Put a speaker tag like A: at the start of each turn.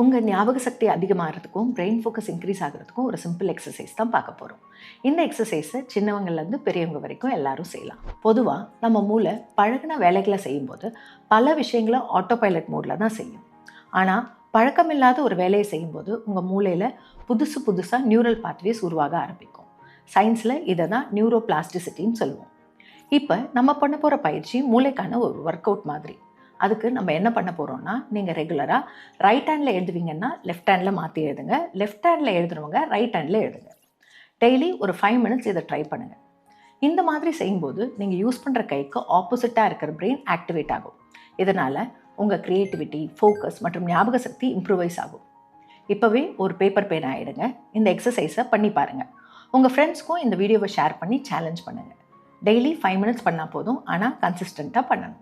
A: உங்கள் ஞாபக சக்தி அதிகமாகிறதுக்கும் brain focus increase ஆகிறதுக்கும் ஒரு சிம்பிள் எக்ஸசைஸ் தான் பார்க்க போகிறோம். இந்த எக்ஸசைஸை சின்னவங்கள்லேருந்து பெரியவங்க வரைக்கும் எல்லாரும் செய்யலாம். பொதுவாக நம்ம மூளை பழகின வேலைகளை செய்யும்போது பல விஷயங்களை ஆட்டோ பைலட் மோடில் தான் செய்யும். ஆனால் பழக்கமில்லாத ஒரு வேலையை செய்யும்போது உங்கள் மூளையில் புதுசாக நியூரல் பாத்வேஸ் உருவாக ஆரம்பிக்கும். சயின்ஸில் இதை தான் நியூரோ பிளாஸ்டிசிட்டின்னு சொல்லுவோம். இப்போ நம்ம பண்ண போகிற பயிற்சி மூளைக்கான ஒரு ஒர்க் அவுட் மாதிரி. அதுக்கு நம்ம என்ன பண்ண போகிறோம்னா, நீங்கள் ரெகுலராக ரைட் ஹேண்டில் எழுதுவீங்கன்னா லெஃப்ட் ஹேண்டில் மாற்றி எழுதுங்க, லெஃப்ட் ஹேண்டில் எழுதுறவங்க ரைட் ஹேண்டில் எழுதுங்க. டெய்லி ஒரு 5 மினிட்ஸ் இதை ட்ரை பண்ணுங்கள். இந்த மாதிரி செய்யும்போது நீங்கள் யூஸ் பண்ணுற கைக்கு ஆப்போசிட்டாக இருக்கிற பிரெயின் ஆக்டிவேட் ஆகும். இதனால் உங்கள் க்ரியேட்டிவிட்டி, ஃபோக்கஸ் மற்றும் ஞாபக சக்தி இம்ப்ரூவைஸ் ஆகும். இப்போவே ஒரு பேப்பர் பேனா ஆகிடுங்க. இந்த எக்ஸசைஸை பண்ணி பாருங்கள். உங்கள் ஃப்ரெண்ட்ஸ்க்கும் இந்த வீடியோவை ஷேர் பண்ணி சேலஞ்ச் பண்ணுங்கள். டெய்லி 5 மினிட்ஸ் பண்ணால் போதும், ஆனால் கன்சிஸ்டண்ட்டாக பண்ணணும்.